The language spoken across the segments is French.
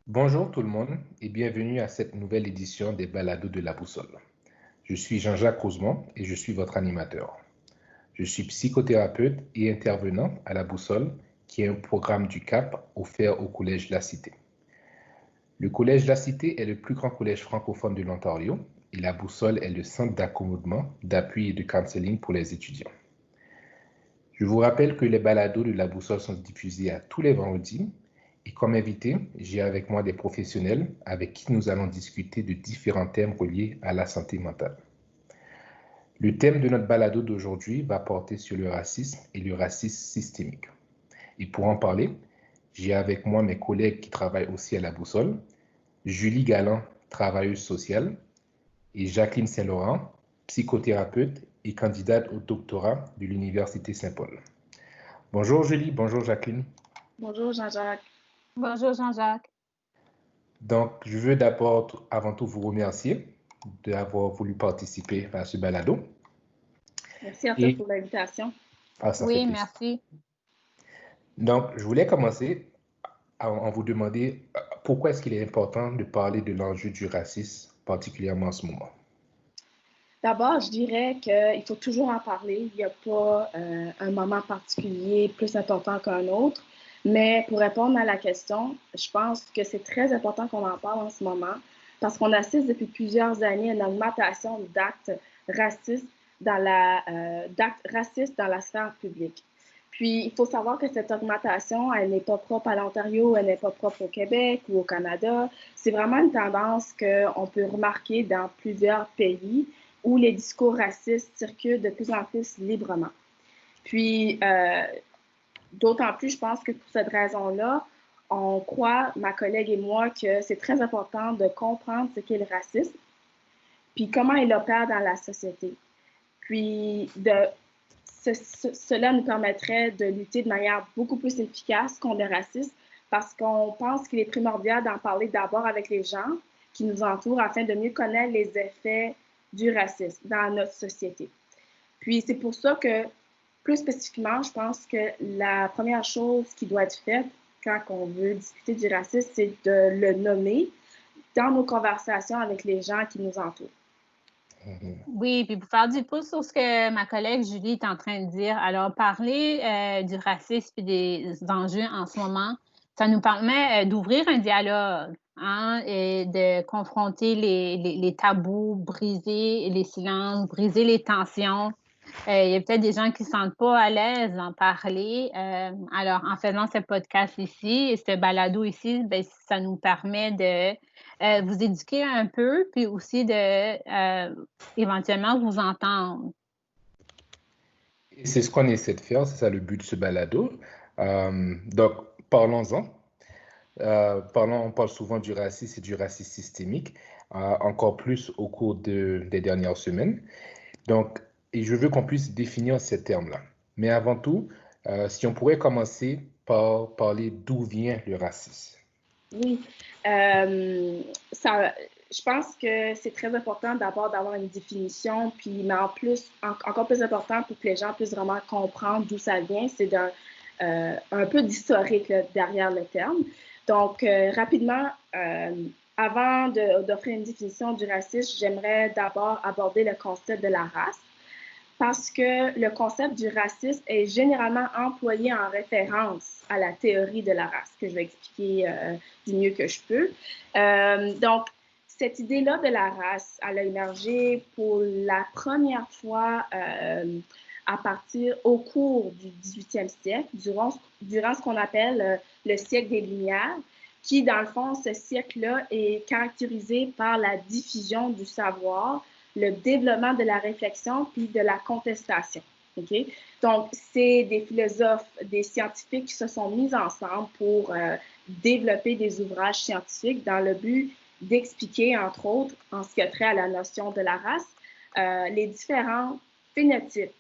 Bonjour tout le monde et bienvenue à cette nouvelle édition des Balados de la Boussole. Je suis Jean-Jacques Rosemont et je suis votre animateur. Je suis psychothérapeute et intervenant à la Boussole, qui est un programme du CAP offert au Collège La Cité. Le Collège La Cité est le plus grand collège francophone de l'Ontario et la Boussole est le centre d'accommodement, d'appui et de counseling pour les étudiants. Je vous rappelle que les balados de la Boussole sont diffusés à tous les vendredis et comme invité, j'ai avec moi des professionnels avec qui nous allons discuter de différents thèmes reliés à la santé mentale. Le thème de notre balado d'aujourd'hui va porter sur le racisme et le racisme systémique. Et pour en parler, j'ai avec moi mes collègues qui travaillent aussi à la Boussole, Julie Galland, travailleuse sociale, et Jacqueline Saint-Laurent, psychothérapeute et candidate au doctorat de l'Université Saint-Paul. Bonjour Julie, bonjour Jacqueline. Bonjour Jean-Jacques. Bonjour Jean-Jacques. Donc, je veux d'abord, avant tout, vous remercier d'avoir voulu participer à ce balado. Merci à toi pour l'invitation. Oui, merci. Donc, je voulais commencer en vous demander pourquoi est-ce qu'il est important de parler de l'enjeu du racisme, particulièrement en ce moment. D'abord, je dirais qu'il faut toujours en parler. Il n'y a pas un moment particulier plus important qu'un autre. Mais pour répondre à la question, je pense que c'est très important qu'on en parle en ce moment parce qu'on assiste depuis plusieurs années à une augmentation d'actes racistes d'actes racistes dans la sphère publique. Puis, il faut savoir que cette augmentation, elle n'est pas propre à l'Ontario, elle n'est pas propre au Québec ou au Canada. C'est vraiment une tendance qu'on peut remarquer dans plusieurs pays où les discours racistes circulent de plus en plus librement. Puis, d'autant plus, je pense que pour cette raison-là, on croit, ma collègue et moi, que c'est très important de comprendre ce qu'est le racisme, puis comment il opère dans la société. Puis, cela nous permettrait de lutter de manière beaucoup plus efficace contre le racisme parce qu'on pense qu'il est primordial d'en parler d'abord avec les gens qui nous entourent afin de mieux connaître les effets du racisme dans notre société. Puis c'est pour ça que, plus spécifiquement, je pense que la première chose qui doit être faite quand on veut discuter du racisme, c'est de le nommer dans nos conversations avec les gens qui nous entourent. Oui, puis pour faire du pouce sur ce que ma collègue Julie est en train de dire, alors parler du racisme et des enjeux en ce moment, ça nous permet d'ouvrir un dialogue et de confronter les tabous, briser les silences, briser les tensions. Il y a peut-être des gens qui ne se sentent pas à l'aise d'en parler. Alors, en faisant ce podcast ici et ce balado ici, bien, ça nous permet de vous éduquer un peu, puis aussi de éventuellement vous entendre. Et c'est ce qu'on essaie de faire, c'est ça le but de ce balado. Donc, parlons-en. On parle souvent du racisme et du racisme systémique, encore plus au cours des dernières semaines. Donc, et je veux qu'on puisse définir ces termes-là. Mais avant tout, si on pourrait commencer par parler d'où vient le racisme. Oui, je pense que c'est très important d'abord d'avoir une définition, puis mais en plus, encore plus important pour que les gens puissent vraiment comprendre d'où ça vient, c'est un peu d'historique derrière le terme. Donc, rapidement, avant d'offrir une définition du racisme, j'aimerais d'abord aborder le concept de la race parce que le concept du racisme est généralement employé en référence à la théorie de la race, que je vais expliquer du mieux que je peux. Donc, cette idée-là de la race, elle a émergé pour la première fois à partir au cours du 18e siècle, durant ce qu'on appelle le siècle des Lumières, qui, dans le fond, ce siècle-là est caractérisé par la diffusion du savoir, le développement de la réflexion puis de la contestation. Okay? Donc, c'est des philosophes, des scientifiques qui se sont mis ensemble pour développer des ouvrages scientifiques dans le but d'expliquer, entre autres, en ce qui a trait à la notion de la race, les différents phénotypes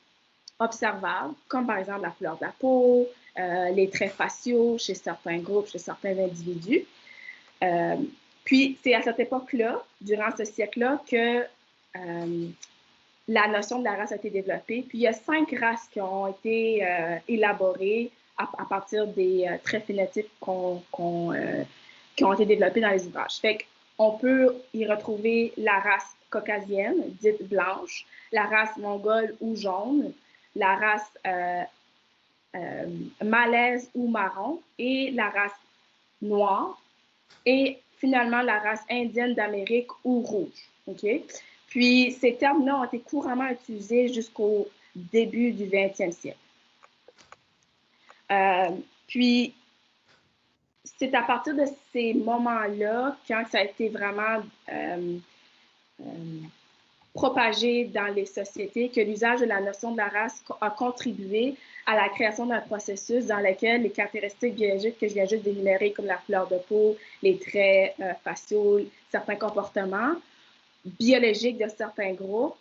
observables, comme par exemple la couleur de la peau, les traits faciaux chez certains groupes, chez certains individus. Puis, c'est à cette époque-là, durant ce siècle-là, que la notion de la race a été développée. Puis il y a 5 races qui ont été élaborées à partir des traits phénotypes qui ont été développés dans les ouvrages. Fait qu'on peut y retrouver la race caucasienne, dite blanche, la race mongole ou jaune, la race malaise ou marron et la race noire et finalement la race indienne d'Amérique ou rouge. Okay? Puis ces termes-là ont été couramment utilisés jusqu'au début du 20e siècle. Puis c'est à partir de ces moments-là, quand ça a été vraiment propagé dans les sociétés, que l'usage de la notion de la race a contribué à la création d'un processus dans lequel les caractéristiques biologiques que je viens juste d'énumérer, comme la couleur de peau, les traits faciaux, certains comportements biologiques de certains groupes,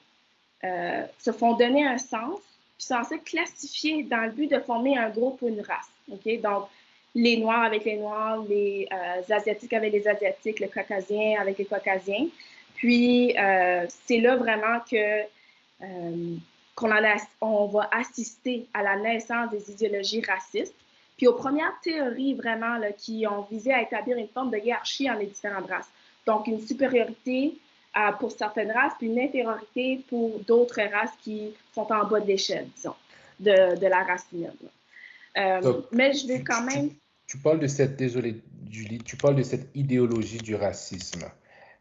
se font donner un sens, puis sont censés classifier dans le but de former un groupe ou une race. Okay? Donc, les Noirs avec les Noirs, les Asiatiques avec les Asiatiques, le Caucasien avec les Caucasiens. Puis, c'est là vraiment qu'on va assister à la naissance des idéologies racistes, puis aux premières théories vraiment là, qui ont visé à établir une forme de hiérarchie entre les différentes races. Donc, une supériorité pour certaines races, puis une infériorité pour d'autres races qui sont en bas de l'échelle, disons, de la race humaine. Mais je vais quand même... Tu parles de cette, désolé Julie, tu parles de cette idéologie du racisme.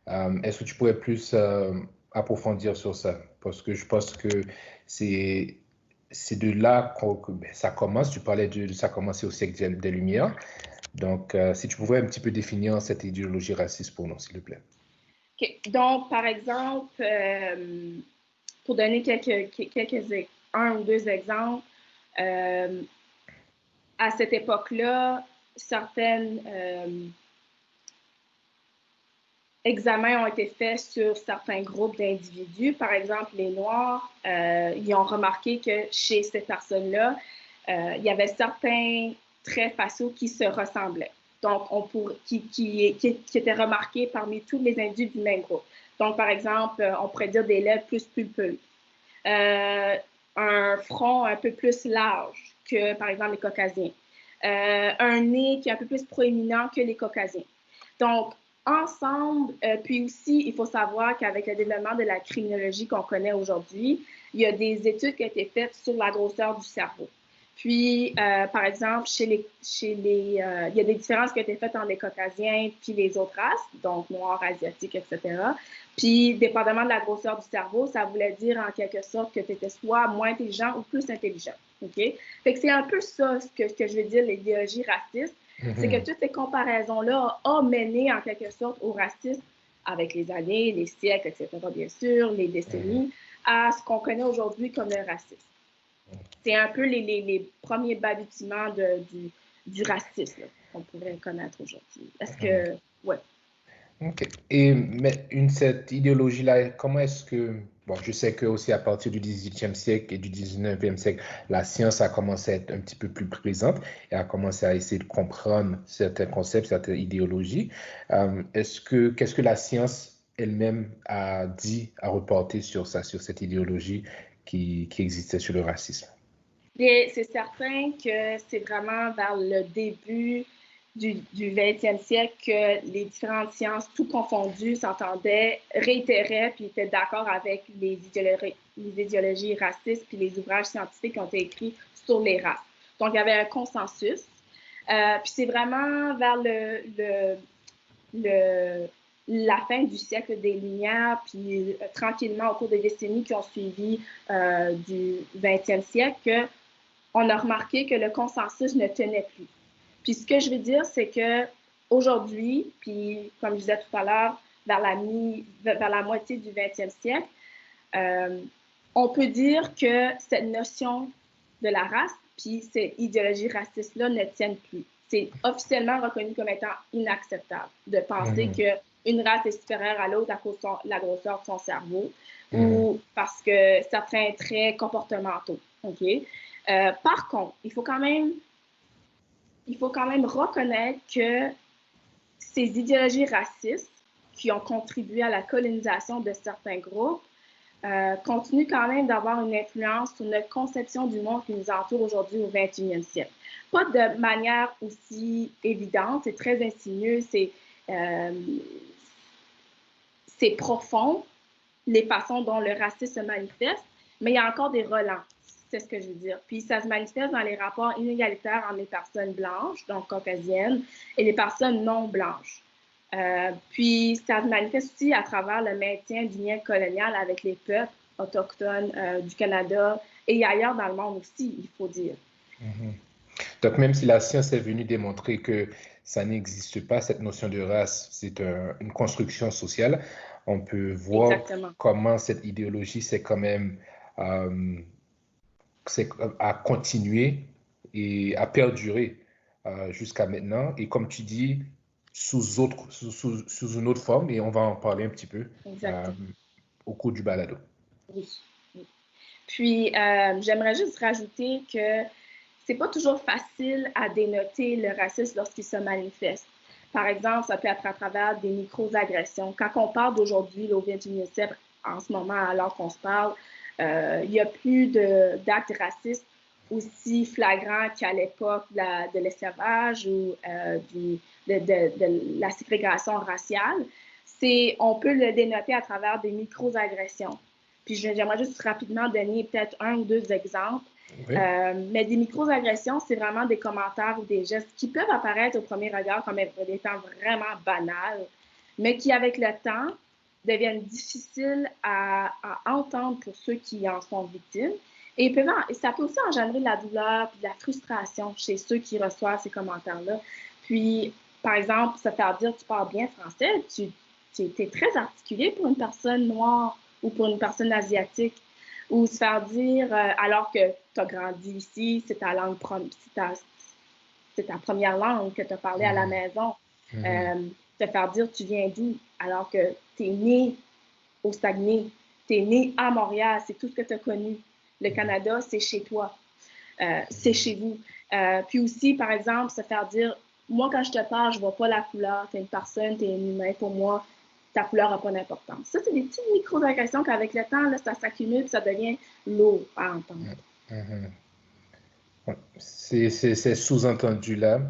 Est-ce que tu pourrais plus approfondir sur ça? Parce que je pense que c'est de là que ça commence. Tu parlais de ça commencer au siècle des Lumières. Donc, si tu pouvais un petit peu définir cette idéologie raciste pour nous, s'il te plaît. Okay. Donc, par exemple, pour donner un ou deux exemples, à cette époque-là, certains examens ont été faits sur certains groupes d'individus. Par exemple, les Noirs, ils ont remarqué que chez ces personnes-là, il y avait certains traits faciaux qui se ressemblaient. Donc, qui étaient remarqués parmi tous les individus du même groupe. Donc, par exemple, on pourrait dire des lèvres plus pulpeuses, un front un peu plus large que, par exemple, les Caucasiens, un nez qui est un peu plus proéminent que les Caucasiens. Donc, ensemble, puis aussi, il faut savoir qu'avec le développement de la criminologie qu'on connaît aujourd'hui, il y a des études qui ont été faites sur la grosseur du cerveau. Puis, par exemple, il y a des différences qui ont été faites entre les Caucasiens puis les autres races, donc noirs, asiatiques, etc. Puis, dépendamment de la grosseur du cerveau, ça voulait dire en quelque sorte que tu étais soit moins intelligent ou plus intelligent. OK? Fait que c'est un peu ça ce que je veux dire, l'idéologie raciste. C'est que toutes ces comparaisons-là ont mené en quelque sorte au racisme avec les années, les siècles, etc., bien sûr, les décennies, à ce qu'on connaît aujourd'hui comme le racisme. C'est un peu les premiers balbutiements du racisme qu'on pourrait connaître aujourd'hui. Est-ce que... Ouais. OK. Mais cette idéologie-là, comment est-ce que... Bon, je sais que aussi à partir du 18e siècle et du 19e siècle, la science a commencé à être un petit peu plus présente et a commencé à essayer de comprendre certains concepts, certaines idéologies. Qu'est-ce que la science elle-même a dit, a reporté sur ça, sur cette idéologie qui existait sur le racisme? Bien, c'est certain que c'est vraiment vers le début du 20e siècle que les différentes sciences, tout confondues, s'entendaient, réitéraient puis étaient d'accord avec les idéologies racistes puis les ouvrages scientifiques qui ont été écrits sur les races. Donc, il y avait un consensus. Puis c'est vraiment vers la fin du siècle des Lumières, puis tranquillement au cours des décennies qui ont suivi du 20e siècle, qu'on a remarqué que le consensus ne tenait plus. Puis ce que je veux dire, c'est qu'aujourd'hui, puis comme je disais tout à l'heure, vers la moitié du 20e siècle, on peut dire que cette notion de la race, puis cette idéologie raciste-là ne tiennent plus. C'est officiellement reconnu comme étant inacceptable de penser qu'une race est supérieure à l'autre à cause de la grosseur de son cerveau ou parce que certains traits comportementaux. Okay? Par contre, il faut quand même reconnaître que ces idéologies racistes qui ont contribué à la colonisation de certains groupes continue quand même d'avoir une influence sur notre conception du monde qui nous entoure aujourd'hui au 21e siècle. Pas de manière aussi évidente, c'est très insinueux, c'est profond, les façons dont le racisme se manifeste, mais il y a encore des relents, c'est ce que je veux dire. Puis ça se manifeste dans les rapports inégalitaires entre les personnes blanches, donc caucasiennes, et les personnes non blanches. Puis ça se manifeste aussi à travers le maintien du lien colonial avec les peuples autochtones du Canada et ailleurs dans le monde aussi, il faut dire. Donc même si la science est venue démontrer que ça n'existe pas, cette notion de race, c'est une construction sociale, on peut voir comment cette idéologie s'est quand même a continué et a perduré jusqu'à maintenant. Et comme tu dis, sous une autre forme, et on va en parler un petit peu au cours du balado. Oui. Puis, j'aimerais juste rajouter que c'est pas toujours facile à dénoter le racisme lorsqu'il se manifeste. Par exemple, ça peut être à travers des micro-agressions. Quand on parle d'aujourd'hui, au 21e siècle, en ce moment, alors qu'on se parle, il n'y a plus d'actes racistes aussi flagrants qu'à l'époque de l'esclavage ou de la ségrégation raciale. On peut le dénoter à travers des micro-agressions. Puis j'aimerais juste rapidement donner peut-être un ou deux exemples. Oui. Mais des micro-agressions, c'est vraiment des commentaires ou des gestes qui peuvent apparaître au premier regard comme étant vraiment banals, mais qui, avec le temps, deviennent difficiles à entendre pour ceux qui en sont victimes. Et ça peut aussi engendrer de la douleur et de la frustration chez ceux qui reçoivent ces commentaires-là. Puis, par exemple, se faire dire « tu parles bien français », tu es très articulé pour une personne noire ou pour une personne asiatique. Ou se faire dire, alors que tu as grandi ici, c'est ta langue, c'est ta première langue que tu as parlé à la maison. Te faire dire, tu viens d'où, alors que tu es né au Saguenay, tu es né à Montréal, c'est tout ce que tu as connu. Le Canada, c'est chez toi, c'est chez vous. Puis aussi, par exemple, se faire dire, moi, quand je te parle, je ne vois pas la couleur, tu es une personne, tu es un humain, pour moi, ta couleur n'a pas d'importance. Ça, c'est des petites micro-agressions qu'avec le temps, là, ça s'accumule, ça devient lourd à entendre. C'est ces sous-entendus-là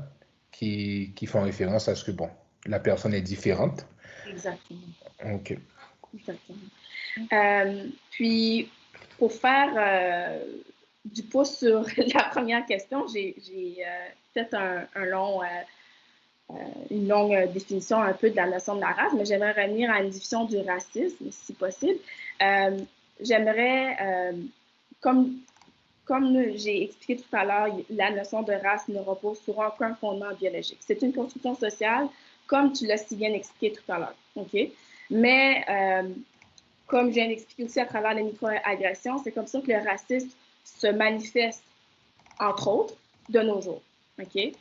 qui font référence à ce que, bon, la personne est différente. Exactement. OK. Exactement. Puis, pour faire du pouce sur la première question, j'ai peut-être une longue définition un peu de la notion de la race, mais j'aimerais revenir à une définition du racisme, si possible. J'aimerais, comme j'ai expliqué tout à l'heure, la notion de race ne repose sur aucun fondement biologique. C'est une construction sociale, comme tu l'as si bien expliqué tout à l'heure. OK? Mais, comme je viens d'expliquer aussi à travers les micro-agressions, c'est comme ça que le racisme se manifeste, entre autres, de nos jours. OK?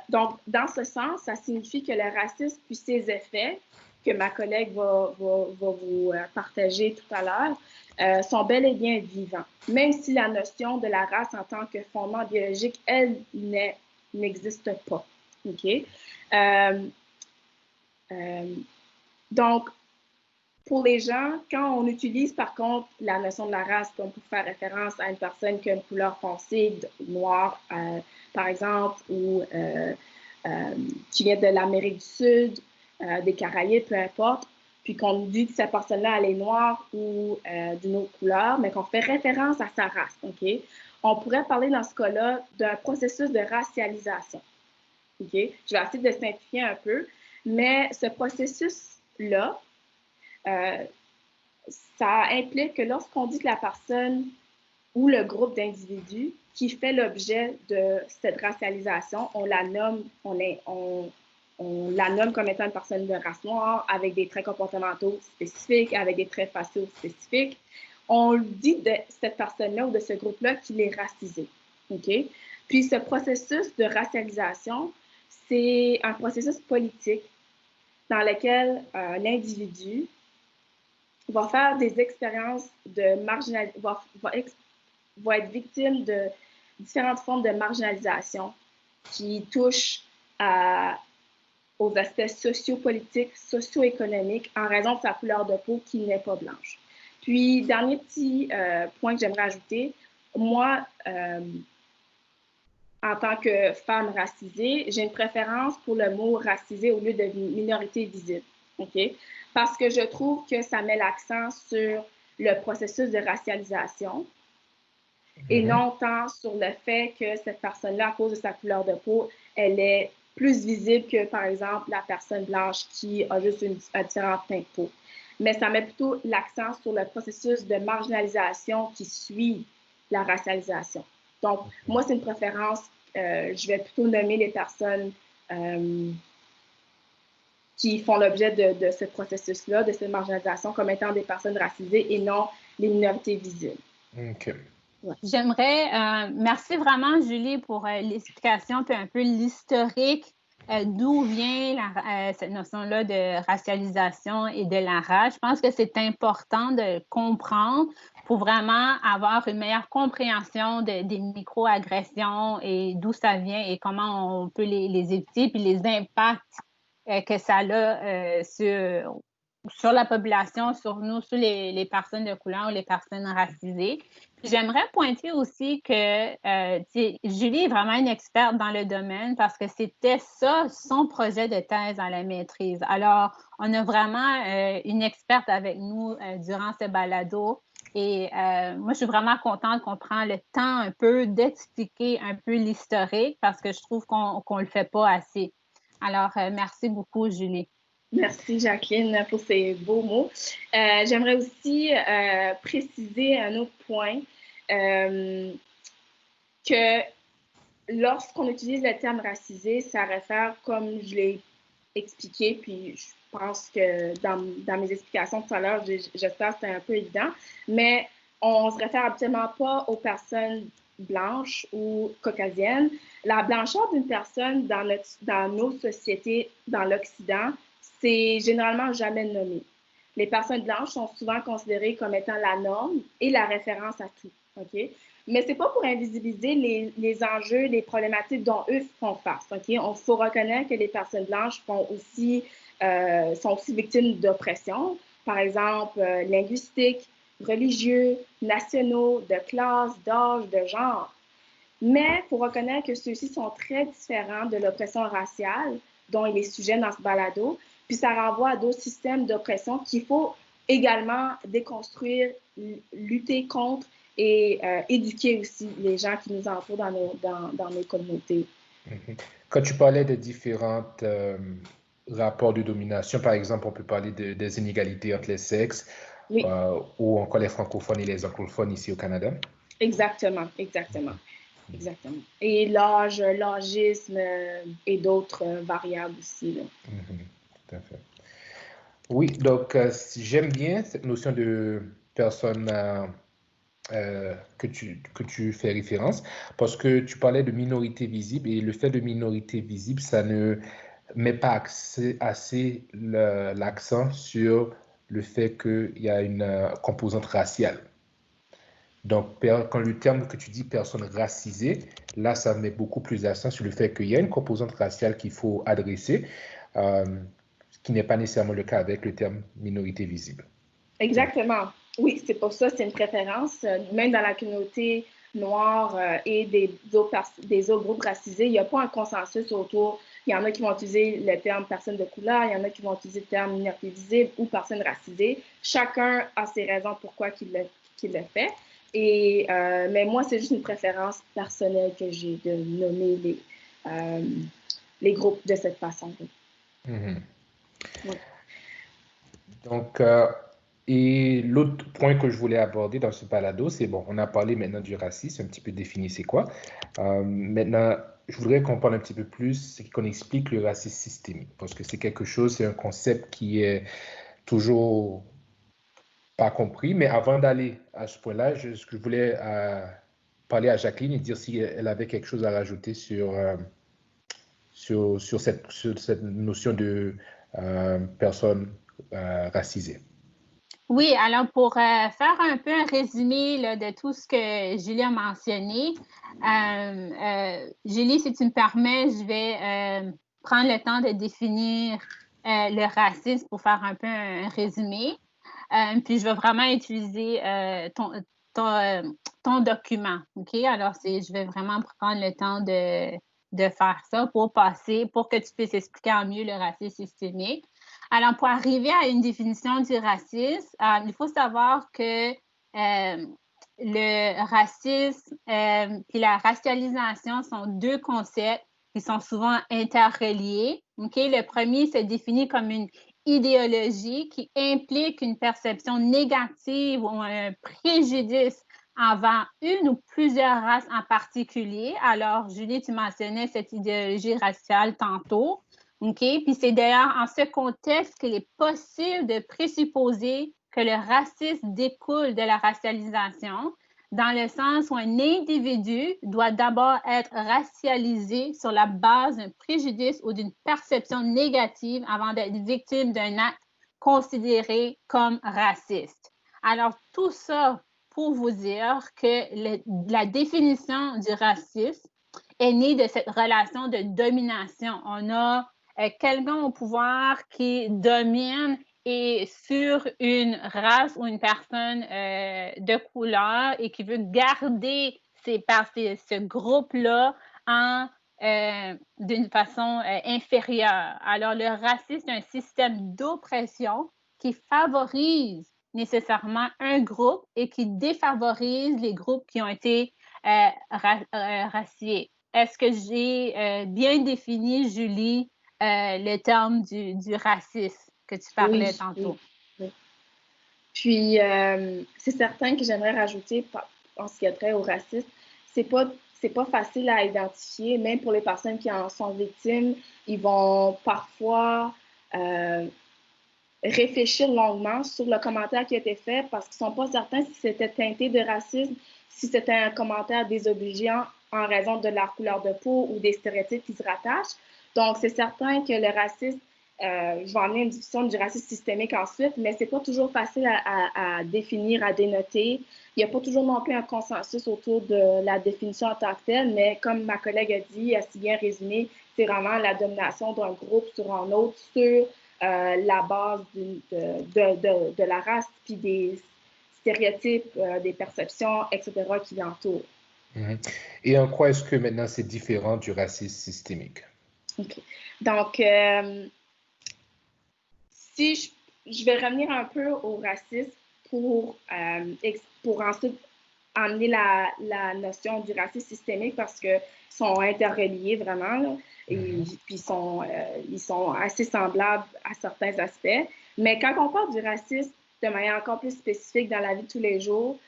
Donc, dans ce sens, ça signifie que le racisme puis ses effets, que ma collègue va vous partager tout à l'heure, sont bel et bien vivants, même si la notion de la race en tant que fondement biologique, elle, n'existe pas. OK? Donc, pour les gens, quand on utilise par contre la notion de la race comme pour faire référence à une personne qui a une couleur foncée, noire, par exemple, ou qui vient de l'Amérique du Sud, des Caraïbes, peu importe, puis qu'on dit que cette personne-là, elle est noire ou d'une autre couleur, mais qu'on fait référence à sa race, OK? On pourrait parler dans ce cas-là d'un processus de racialisation, OK? Je vais essayer de simplifier un peu, mais ce processus-là, ça implique que lorsqu'on dit que la personne ou le groupe d'individus qui fait l'objet de cette racialisation, on la nomme comme étant une personne de race noire avec des traits comportementaux spécifiques, avec des traits faciaux spécifiques. On dit de cette personne-là ou de ce groupe-là qu'il est racisé. Okay? Puis ce processus de racialisation, c'est un processus politique dans lequel l'individu va faire des expériences de marginalisation, va être victime de différentes formes de marginalisation qui touchent aux aspects sociopolitiques, socio-économiques en raison de sa couleur de peau qui n'est pas blanche. Puis, dernier petit point que j'aimerais ajouter, moi, en tant que femme racisée, j'ai une préférence pour le mot racisé au lieu de minorité visible. OK? Parce que je trouve que ça met l'accent sur le processus de racialisation et non tant sur le fait que cette personne-là, à cause de sa couleur de peau, elle est plus visible que, par exemple, la personne blanche qui a juste un différent teint de peau. Mais ça met plutôt l'accent sur le processus de marginalisation qui suit la racialisation. Donc, moi, c'est une préférence. Je vais plutôt nommer les personnes qui font l'objet de ce processus-là, de cette marginalisation, comme étant des personnes racisées et non les minorités visibles. OK. Ouais. J'aimerais, merci vraiment, Julie, pour l'explication puis un peu l'historique d'où vient cette notion-là de racialisation et de la race. Je pense que c'est important de comprendre pour vraiment avoir une meilleure compréhension des micro-agressions et d'où ça vient et comment on peut les éviter, puis les impacts que ça a sur la population, sur nous, sur les personnes de couleur ou les personnes racisées. J'aimerais pointer aussi que Julie est vraiment une experte dans le domaine parce que c'était ça, son projet de thèse à la maîtrise. Alors, on a vraiment une experte avec nous durant ce balado. Et moi, je suis vraiment contente qu'on prend le temps un peu d'expliquer un peu l'historique parce que je trouve qu'on ne le fait pas assez. Alors, merci beaucoup, Julie. Merci, Jacqueline, pour ces beaux mots. J'aimerais aussi préciser un autre point, que lorsqu'on utilise le terme racisé, ça réfère, comme je l'ai expliqué, puis je pense que dans mes explications tout à l'heure, j'espère que c'était un peu évident, mais on ne se réfère absolument pas aux personnes blanches ou caucasiennes. La blancheur d'une personne dans nos sociétés, dans l'Occident, c'est généralement jamais nommé. Les personnes blanches sont souvent considérées comme étant la norme et la référence à tout. OK? Mais ce n'est pas pour invisibiliser les enjeux, les problématiques dont eux font face. OK? Il faut reconnaître que les personnes blanches sont aussi victimes d'oppression, par exemple linguistique, religieux, nationaux, de classe, d'âge, de genre. Mais il faut reconnaître que ceux-ci sont très différents de l'oppression raciale dont il est sujet dans ce balado. Puis ça renvoie à d'autres systèmes d'oppression qu'il faut également déconstruire, lutter contre et éduquer aussi les gens qui nous entourent dans nos communautés. Quand tu parlais de différents rapports de domination, par exemple, on peut parler des inégalités entre les sexes, oui. Ou encore les francophones et les anglophones ici au Canada. Exactement. Exactement. Et l'âge, l'âgisme et d'autres variables aussi. Là. Tout à fait. Oui, donc j'aime bien cette notion de personne que tu fais référence parce que tu parlais de minorité visible et le fait de minorité visible, ça ne met pas assez l'accent sur le fait qu'il y a une composante raciale. Donc, quand le terme que tu dis personne racisée, là, ça met beaucoup plus d'accent sur le fait qu'il y a une composante raciale qu'il faut adresser, qui n'est pas nécessairement le cas avec le terme minorité visible. Exactement. Oui, c'est pour ça, c'est une préférence. Même dans la communauté noire et des autres groupes racisés, il n'y a pas un consensus autour. Il y en a qui vont utiliser le terme personne de couleur, il y en a qui vont utiliser le terme minorité visible ou personne racisée. Chacun a ses raisons pourquoi il le fait. Et, mais moi, c'est juste une préférence personnelle que j'ai de nommer les groupes de cette façon. Mm-hmm. Ouais. Donc, et l'autre point que je voulais aborder dans ce balado, c'est bon, on a parlé maintenant du racisme, un petit peu défini c'est quoi. Maintenant, je voudrais qu'on parle un petit peu plus, qu'on explique le racisme systémique, parce que c'est quelque chose, c'est un concept qui est toujours pas compris. Mais avant d'aller à ce point-là, je voulais parler à Jacqueline et dire si elle avait quelque chose à rajouter sur cette notion de personne racisée. Oui, alors pour faire un peu un résumé là, de tout ce que Julie a mentionné, Julie, si tu me permets, je vais prendre le temps de définir le racisme pour faire un peu un résumé. Puis je vais vraiment utiliser ton document, OK? Alors, je vais vraiment prendre le temps de faire ça pour que tu puisses expliquer en mieux le racisme systémique. Alors, pour arriver à une définition du racisme, il faut savoir que le racisme puis la racialisation sont deux concepts qui sont souvent interreliés. OK? Le premier se définit comme une idéologie qui implique une perception négative ou un préjudice envers une ou plusieurs races en particulier. Alors, Julie, tu mentionnais cette idéologie raciale tantôt. OK? Puis c'est d'ailleurs en ce contexte qu'il est possible de présupposer que le racisme découle de la racialisation, dans le sens où un individu doit d'abord être racialisé sur la base d'un préjudice ou d'une perception négative avant d'être victime d'un acte considéré comme raciste. Alors, tout ça pour vous dire que la définition du racisme est née de cette relation de domination. On a quelqu'un au pouvoir qui domine et sur une race ou une personne de couleur et qui veut garder ce groupe-là d'une façon inférieure. Alors, le racisme est un système d'oppression qui favorise nécessairement un groupe et qui défavorise les groupes qui ont été raciés. Est-ce que j'ai bien défini, Julie, le terme du racisme que tu parlais tantôt? Oui. Puis, c'est certain que j'aimerais rajouter, en ce qui a trait au racisme, c'est pas facile à identifier, même pour les personnes qui en sont victimes, ils vont parfois réfléchir longuement sur le commentaire qui a été fait parce qu'ils ne sont pas certains si c'était teinté de racisme, si c'était un commentaire désobligeant en raison de leur couleur de peau ou des stéréotypes qui se rattachent. Donc, c'est certain que le racisme, je vais emmener une discussion du racisme systémique ensuite, mais ce n'est pas toujours facile à définir, à dénoter. Il n'y a pas toujours non plus un consensus autour de la définition en tant que telle, mais comme ma collègue a dit, assez bien résumé, c'est vraiment la domination d'un groupe sur un autre sur la base de la race, puis des stéréotypes, des perceptions, etc., qui l'entourent. Et en quoi est-ce que maintenant c'est différent du racisme systémique? OK. Donc, si je vais revenir un peu au racisme pour ensuite emmener la notion du racisme systémique parce qu'ils sont interreliés vraiment, là, et puis ils sont assez semblables à certains aspects. Mais quand on parle du racisme de manière encore plus spécifique dans la vie de tous les jours,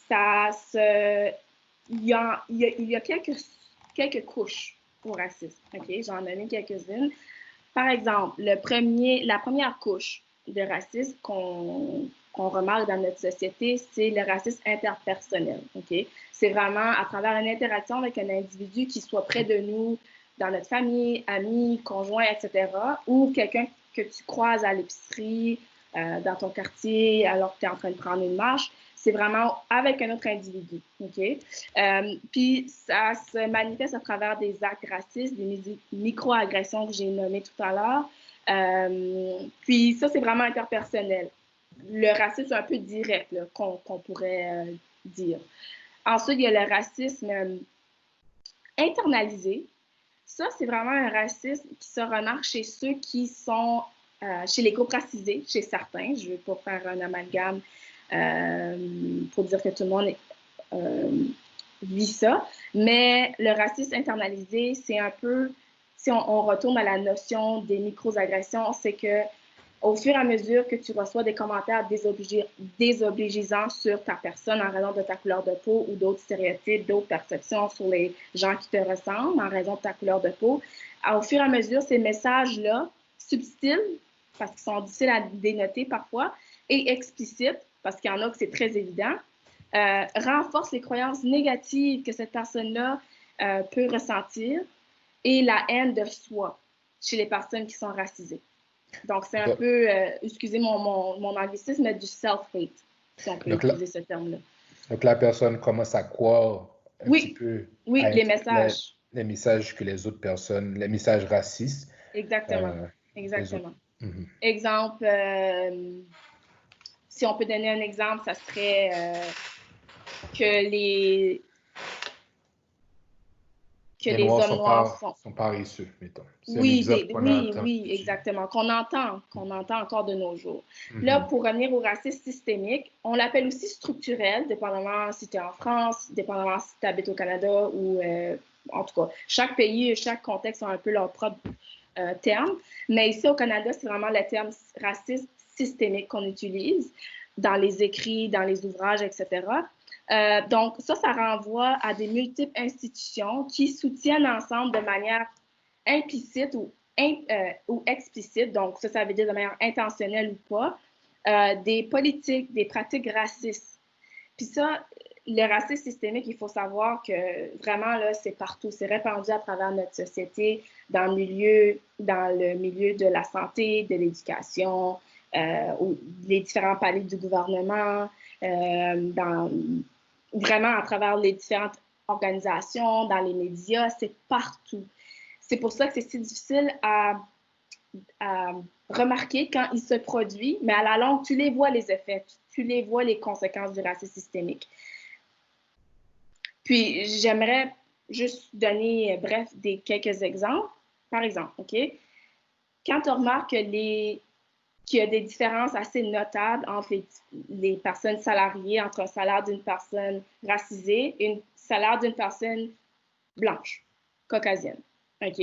il y a quelques couches au racisme. Okay? J'en ai mis quelques-unes. Par exemple, la première couche de racisme qu'on remarque dans notre société, c'est le racisme interpersonnel. Okay? C'est vraiment à travers une interaction avec un individu qui soit près de nous, dans notre famille, amis, conjoints, etc., ou quelqu'un que tu croises à l'épicerie, dans ton quartier, alors que tu es en train de prendre une marche. C'est vraiment avec un autre individu. Okay? Puis ça se manifeste à travers des actes racistes, des micro-agressions que j'ai nommées tout à l'heure. Puis ça, c'est vraiment interpersonnel. Le racisme un peu direct qu'on pourrait dire. Ensuite, il y a le racisme internalisé. Ça, c'est vraiment un racisme qui se remarque chez ceux qui sont, chez les groupes racisés, chez certains. Je ne veux pas faire un amalgame pour dire que tout le monde vit ça. Mais le racisme internalisé, c'est un peu, si on retourne à la notion des micro-agressions, c'est que au fur et à mesure que tu reçois des commentaires désobligeants sur ta personne en raison de ta couleur de peau ou d'autres stéréotypes, d'autres perceptions sur les gens qui te ressemblent en raison de ta couleur de peau, au fur et à mesure, ces messages-là, subtils, parce qu'ils sont difficiles à dénoter parfois, et explicites, parce qu'il y en a que c'est très évident, renforcent les croyances négatives que cette personne-là peut ressentir et la haine de soi chez les personnes qui sont racisées. Donc, c'est un peu, excusez mon anglicisme, mais du self-hate, si on peut utiliser ce terme-là. Donc, la personne commence à croire un petit peu les messages. Les messages que les autres personnes, les messages racistes. Exactement. Exemple, si on peut donner un exemple, ça serait que les Noirs hommes noirs sont paresseux, mettons. Oui, exactement, qu'on entend encore de nos jours. Là, pour revenir au racisme systémique, on l'appelle aussi structurel, dépendamment si tu es en France, dépendamment si tu habites au Canada ou en tout cas, chaque pays, chaque contexte a un peu leur propre terme. Mais ici au Canada, c'est vraiment le terme racisme systémique qu'on utilise dans les écrits, dans les ouvrages, etc. Donc, ça renvoie à des multiples institutions qui soutiennent ensemble de manière implicite ou explicite, donc ça veut dire de manière intentionnelle ou pas, des politiques, des pratiques racistes. Puis ça, le racisme systémique, il faut savoir que vraiment, là, c'est partout, c'est répandu à travers notre société, dans le milieu de la santé, de l'éducation, les différents paliers du gouvernement, vraiment à travers les différentes organisations, dans les médias, c'est partout. C'est pour ça que c'est si difficile à remarquer quand il se produit, mais à la longue, tu les vois les effets, tu les vois les conséquences du racisme systémique. Puis, j'aimerais juste donner, quelques exemples. Par exemple, OK? Quand tu remarques qu'il y a des différences assez notables entre les personnes salariées, entre un salaire d'une personne racisée et un salaire d'une personne blanche, caucasienne. OK?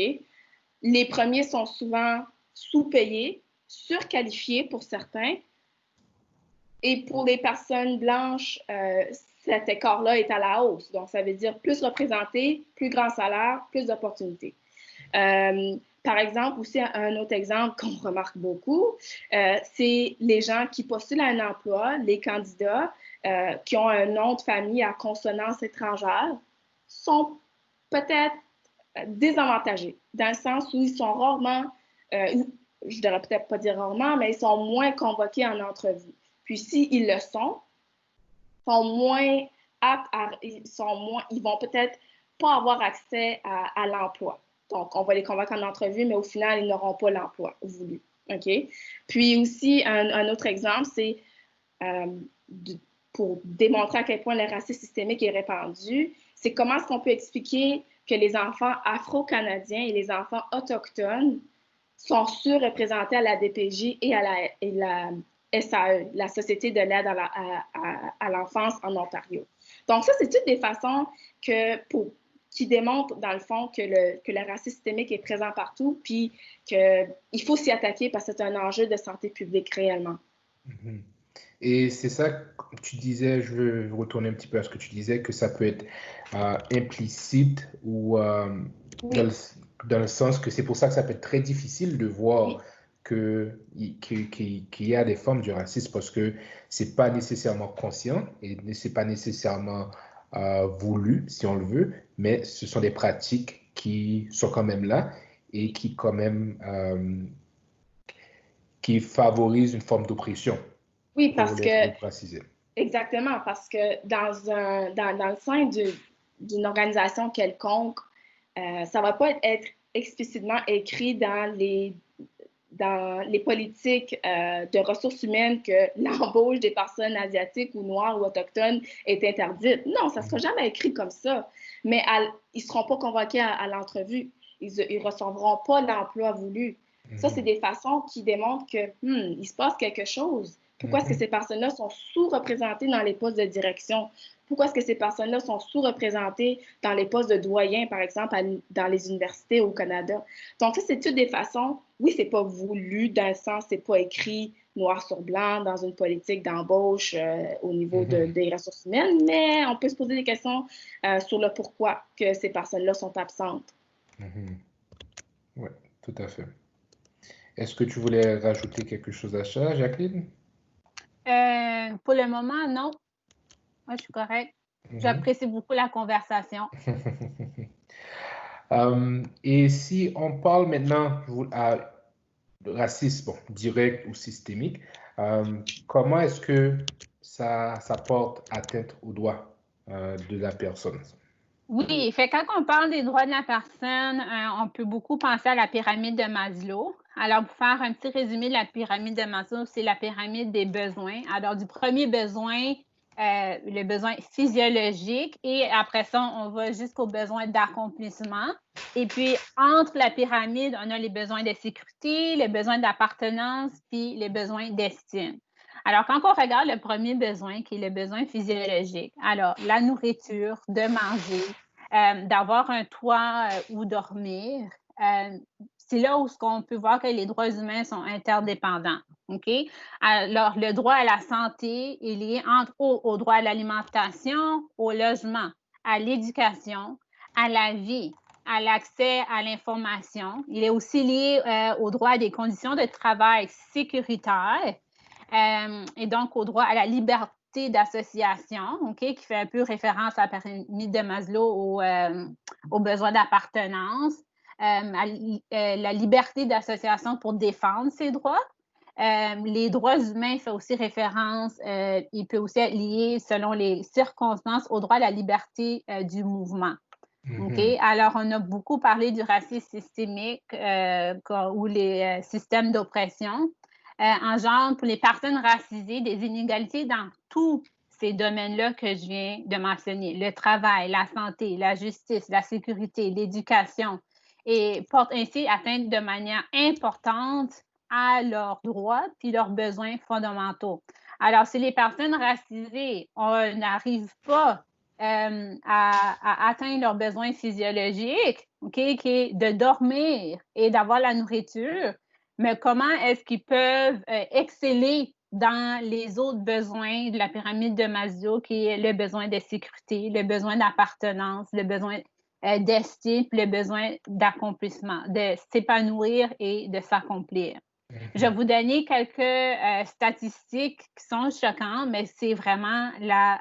Les premiers sont souvent sous-payés, surqualifiés pour certains. Et pour les personnes blanches, cet écart-là est à la hausse. Donc, ça veut dire plus représenté, plus grand salaire, plus d'opportunités. Par exemple, aussi un autre exemple qu'on remarque beaucoup, c'est les gens qui postulent à un emploi, les candidats qui ont un nom de famille à consonance étrangère, sont peut-être désavantagés, dans le sens où ils sont rarement, je devrais peut-être pas dire rarement, mais ils sont moins convoqués en entrevue. Puis s'ils le sont moins aptes ils vont peut-être pas avoir accès à l'emploi. Donc, on va les convaincre en entrevue, mais au final, ils n'auront pas l'emploi voulu. OK? Puis aussi, un autre exemple, c'est pour démontrer à quel point le racisme systémique est répandu, c'est comment est-ce qu'on peut expliquer que les enfants afro-canadiens et les enfants autochtones sont surreprésentés à la DPJ et à la SAE, la Société de l'aide à l'enfance en Ontario. Donc ça, c'est toutes des façons qui démontrent, dans le fond, que le racisme systémique est présent partout, puis qu'il faut s'y attaquer parce que c'est un enjeu de santé publique réellement. Mm-hmm. Et c'est ça que tu disais, je veux retourner un petit peu à ce que tu disais, que ça peut être implicite ou oui. dans le sens que c'est pour ça que ça peut être très difficile de voir oui. qu'il y a des formes du racisme parce que c'est pas nécessairement conscient et c'est pas nécessairement voulu, si on le veut, mais ce sont des pratiques qui sont quand même là et qui quand même qui favorisent une forme d'oppression. Oui, parce que exactement, parce que dans le sein d'une organisation quelconque, ça ne va pas être explicitement écrit dans les politiques de ressources humaines que l'embauche des personnes asiatiques ou noires ou autochtones est interdite. Non, ça ne sera jamais écrit comme ça. Mais ils ne seront pas convoqués à l'entrevue. Ils ne recevront pas l'emploi voulu. Ça, c'est des façons qui démontrent qu'il se passe quelque chose. Pourquoi est-ce que ces personnes-là sont sous-représentées dans les postes de direction? Pourquoi est-ce que ces personnes-là sont sous-représentées dans les postes de doyen, par exemple, dans les universités au Canada? Donc, ça, c'est toutes des façons, oui, c'est pas voulu, dans le sens, c'est pas écrit noir sur blanc dans une politique d'embauche au niveau des ressources humaines, mais on peut se poser des questions sur le pourquoi que ces personnes-là sont absentes. Oui, tout à fait. Est-ce que tu voulais rajouter quelque chose à ça, Jacqueline? Pour le moment, non. Moi, je suis correcte. J'apprécie beaucoup la conversation. Et si on parle maintenant de racisme direct ou systémique, comment est-ce que ça porte atteinte aux droits de la personne? Oui, fait quand on parle des droits de la personne, on peut beaucoup penser à la pyramide de Maslow. Alors, pour faire un petit résumé de la pyramide de Maslow, c'est la pyramide des besoins. Alors, du premier besoin, le besoin physiologique, et après ça, on va jusqu'au besoin d'accomplissement. Et puis, entre la pyramide, on a les besoins de sécurité, les besoins d'appartenance, puis les besoins d'estime. Alors, quand on regarde le premier besoin, qui est le besoin physiologique, alors, la nourriture, de manger, d'avoir un toit où dormir, c'est là où on peut voir que les droits humains sont interdépendants. OK? Alors, le droit à la santé est lié entre autres au droit à l'alimentation, au logement, à l'éducation, à la vie, à l'accès à l'information. Il est aussi lié au droit à des conditions de travail sécuritaires et donc au droit à la liberté d'association, OK, qui fait un peu référence à la pyramide de Maslow aux besoins d'appartenance. La liberté d'association pour défendre ses droits. Les droits humains fait aussi référence, il peut aussi être lié, selon les circonstances, au droit à la liberté du mouvement. OK? Alors, on a beaucoup parlé du racisme systémique ou les systèmes d'oppression. Engendre pour les personnes racisées des inégalités dans tous ces domaines-là que je viens de mentionner. Le travail, la santé, la justice, la sécurité, l'éducation, et portent ainsi atteinte de manière importante à leurs droits puis leurs besoins fondamentaux. Alors, si les personnes racisées n'arrivent pas à atteindre leurs besoins physiologiques, okay, qui est de dormir et d'avoir la nourriture, mais comment est-ce qu'ils peuvent exceller dans les autres besoins de la pyramide de Maslow, qui est le besoin de sécurité, le besoin d'appartenance, le besoin d'estime, le besoin d'accomplissement, de s'épanouir et de s'accomplir. Je vais vous donner quelques statistiques qui sont choquantes, mais c'est vraiment la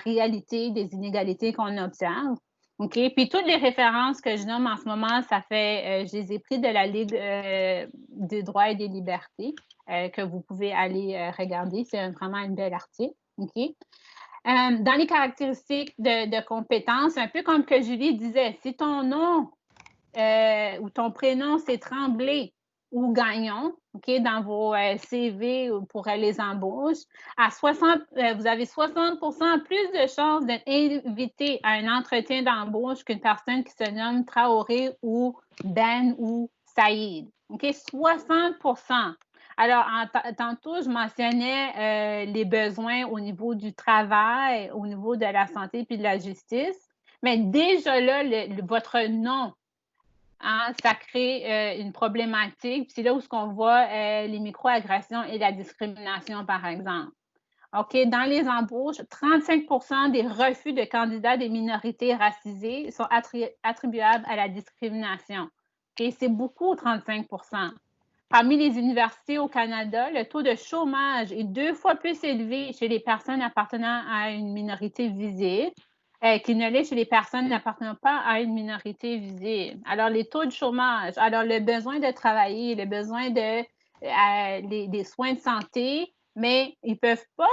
réalité des inégalités qu'on observe. OK? Puis toutes les références que je nomme en ce moment, je les ai prises de la Ligue des droits et des libertés que vous pouvez aller regarder. C'est vraiment un bel article. OK? Dans les caractéristiques de compétences, un peu comme que Julie disait, si ton nom ou ton prénom, c'est Tremblay ou Gagnon, OK, dans vos CV pour les embauches, vous avez 60% plus de chances d'être invité à un entretien d'embauche qu'une personne qui se nomme Traoré ou Ben ou Saïd. OK, 60%. Alors, tantôt, je mentionnais les besoins au niveau du travail, au niveau de la santé puis de la justice, mais déjà là, votre nom, ça crée une problématique. C'est là où on voit les microagressions et la discrimination, par exemple. OK, dans les embauches, 35% des refus de candidats des minorités racisées sont attribuables à la discrimination. OK, c'est beaucoup, 35%. Parmi les universités au Canada, le taux de chômage est 2 fois plus élevé chez les personnes appartenant à une minorité visible qu'il ne l'est chez les personnes n'appartenant pas à une minorité visible. Alors, les taux de chômage, alors le besoin de travailler, le besoin des soins de santé, mais ils ne peuvent pas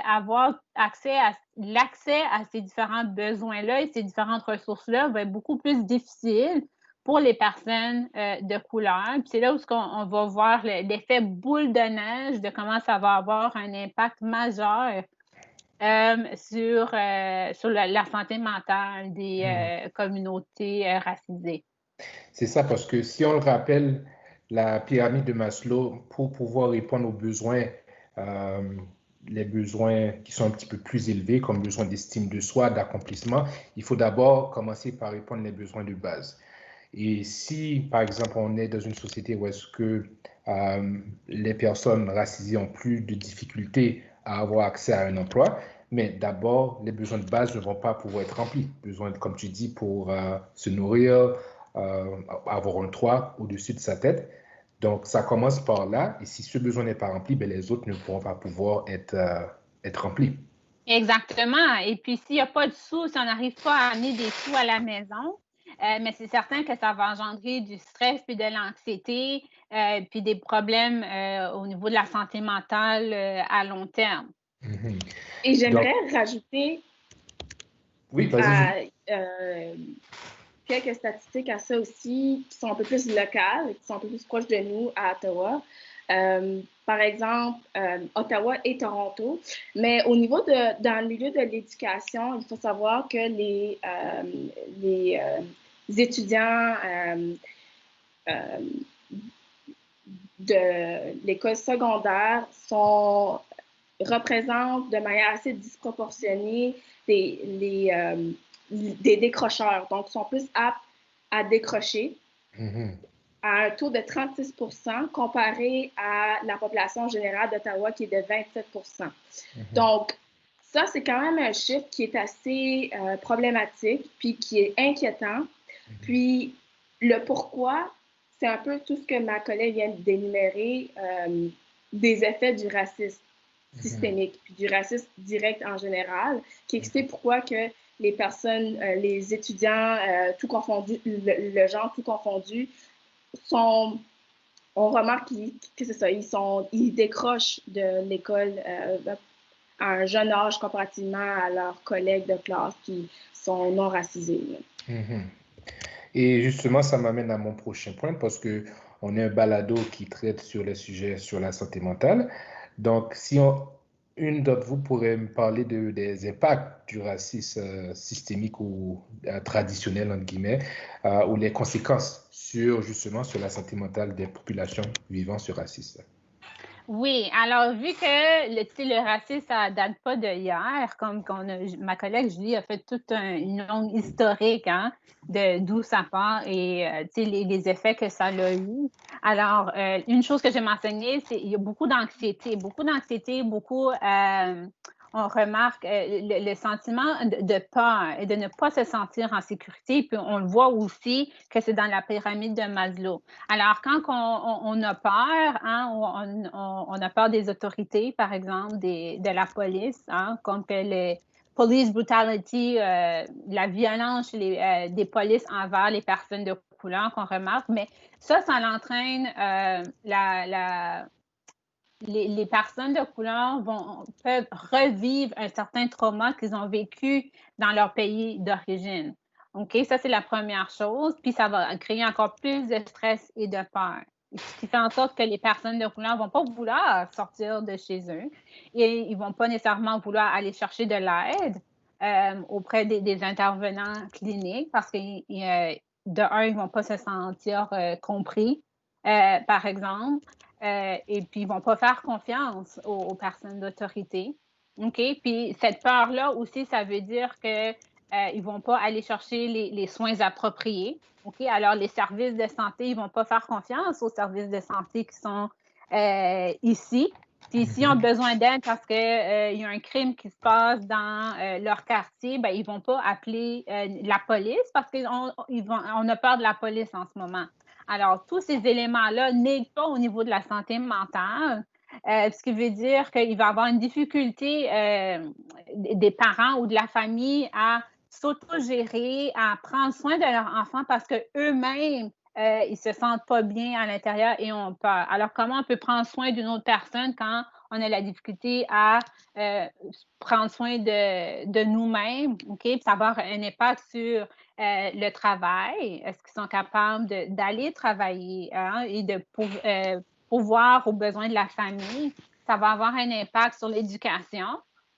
avoir l'accès à ces différents besoins-là et ces différentes ressources-là va être beaucoup plus difficile pour les personnes de couleur. Puis c'est là où on va voir l'effet boule de neige de comment ça va avoir un impact majeur sur la santé mentale des communautés racisées. C'est ça, parce que si on le rappelle, la pyramide de Maslow, pour pouvoir répondre aux besoins, les besoins qui sont un petit peu plus élevés, comme besoin d'estime de soi, d'accomplissement, il faut d'abord commencer par répondre les besoins de base. Et si, par exemple, on est dans une société où est-ce que les personnes racisées ont plus de difficultés à avoir accès à un emploi, mais d'abord, les besoins de base ne vont pas pouvoir être remplis. Besoin, comme tu dis, pour se nourrir, avoir un toit au-dessus de sa tête. Donc, ça commence par là. Et si ce besoin n'est pas rempli, bien, les autres ne pourront pas pouvoir être remplis. Exactement. Et puis, s'il n'y a pas de sous, si on n'arrive pas à amener des sous à la maison, mais c'est certain que ça va engendrer du stress puis de l'anxiété puis des problèmes au niveau de la santé mentale à long terme. Et j'aimerais rajouter oui, vas-y. quelques statistiques à ça aussi qui sont un peu plus locales, qui sont un peu plus proches de nous à Ottawa. Par exemple, Ottawa et Toronto. Mais au niveau dans le milieu de l'éducation, il faut savoir que les étudiants de l'école secondaire représentent de manière assez disproportionnée des décrocheurs. Donc, sont plus aptes à décrocher. À un taux de 36 comparé à la population générale d'Ottawa qui est de 27 Donc, ça, c'est quand même un chiffre qui est assez problématique, puis qui est inquiétant. Puis, le pourquoi, c'est un peu tout ce que ma collègue vient d'énumérer, des effets du racisme systémique, puis du racisme direct en général, qui explique pourquoi que les personnes, les étudiants, tout confondu, le genre tout confondu, on remarque que c'est ça, ils décrochent de l'école à un jeune âge comparativement à leurs collègues de classe qui sont non racisés. Et justement, ça m'amène à mon prochain point parce que on est un balado qui traite sur les sujets sur la santé mentale. Donc, une d'entre vous pourrait me parler des impacts du racisme systémique ou traditionnel, entre guillemets, ou les conséquences sur la santé mentale des populations vivant ce racisme. Oui, alors vu que le racisme, ça date pas de hier, comme ma collègue Julie a fait toute une longue historique de d'où ça part et les effets que ça a eu. Alors, une chose que j'ai mentionnée, c'est qu'il y a beaucoup d'anxiété, on remarque le sentiment de peur et de ne pas se sentir en sécurité. Puis on le voit aussi que c'est dans la pyramide de Maslow. Alors, quand on a peur, on a peur des autorités, par exemple, de la police, comme que les police brutality, la violence des polices envers les personnes de couleur qu'on remarque, mais ça l'entraîne les personnes de couleur peuvent revivre un certain trauma qu'ils ont vécu dans leur pays d'origine. OK, ça, c'est la première chose. Puis, ça va créer encore plus de stress et de peur. Ce qui fait en sorte que les personnes de couleur ne vont pas vouloir sortir de chez eux et ils ne vont pas nécessairement vouloir aller chercher de l'aide auprès des intervenants cliniques parce que, de un, ils ne vont pas se sentir compris, par exemple. Et puis, ils ne vont pas faire confiance aux personnes d'autorité. OK? Puis, cette peur-là aussi, ça veut dire qu'ils ne vont pas aller chercher les soins appropriés. OK? Alors, les services de santé, ils ne vont pas faire confiance aux services de santé qui sont ici. Puis, s'ils ont besoin d'aide parce qu'il y a un crime qui se passe dans leur quartier, ben, ils ne vont pas appeler la police parce qu'on a peur de la police en ce moment. Alors, tous ces éléments-là n'aident pas au niveau de la santé mentale, ce qui veut dire qu'il va y avoir une difficulté des parents ou de la famille à s'autogérer, à prendre soin de leur enfant parce qu'eux-mêmes, ils ne se sentent pas bien à l'intérieur et ont peur. Alors, comment on peut prendre soin d'une autre personne quand on a la difficulté à prendre soin de nous-mêmes, OK? Puis ça va avoir un impact sur le travail. Est-ce qu'ils sont capables d'aller travailler et de pourvoir aux besoins de la famille? Ça va avoir un impact sur l'éducation.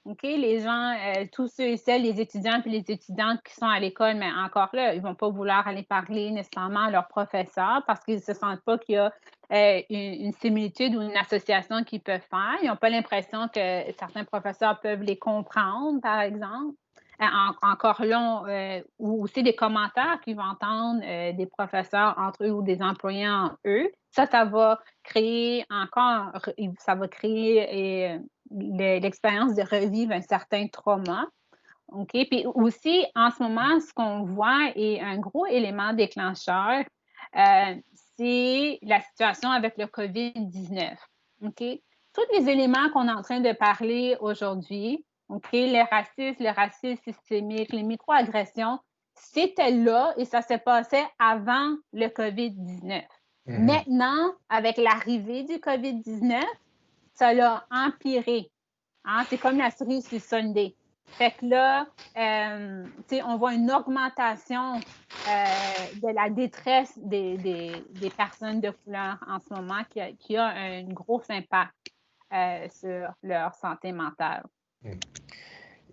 OK? Les gens, tous ceux et celles, les étudiants et les étudiantes qui sont à l'école, mais encore là, ils ne vont pas vouloir aller parler nécessairement à leur professeur parce qu'ils ne se sentent pas qu'il y a une similitude ou une association qu'ils peuvent faire. Ils n'ont pas l'impression que certains professeurs peuvent les comprendre, par exemple. Encore là, ou aussi des commentaires qu'ils vont entendre des professeurs entre eux ou des employés en eux. Ça va créer l'expérience de revivre un certain trauma. OK? Puis aussi, en ce moment, ce qu'on voit est un gros élément déclencheur, c'est la situation avec le COVID-19. OK? Tous les éléments qu'on est en train de parler aujourd'hui, OK, le racisme systémique, les microagressions, c'était là et ça s'est passé avant le COVID-19. Maintenant, avec l'arrivée du COVID-19, ça l'a empiré. C'est comme la cerise sur Sunday. Fait que là, on voit une augmentation de la détresse des personnes de couleur en ce moment qui a un gros impact sur leur santé mentale.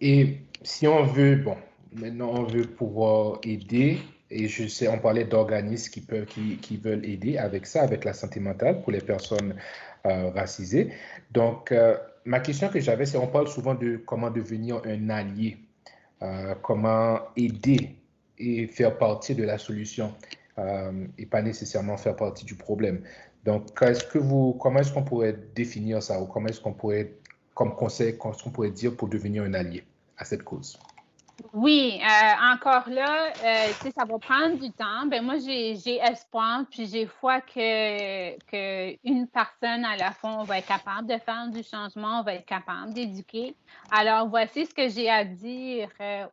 Et si on veut, bon, maintenant on veut pouvoir aider, et je sais, on parlait d'organismes qui veulent aider avec ça, avec la santé mentale pour les personnes racisées. Donc, ma question que j'avais, c'est on parle souvent de comment devenir un allié, comment aider et faire partie de la solution et pas nécessairement faire partie du problème. Donc, comment est-ce qu'on pourrait définir ça ou comment est-ce qu'on pourrait, comme conseil, qu'est-ce qu'on pourrait dire pour devenir un allié à cette cause? Oui, encore là, ça va prendre du temps. Ben moi, j'ai espoir, puis j'ai foi que une personne à la fin va être capable de faire du changement, va être capable d'éduquer. Alors, voici ce que j'ai à dire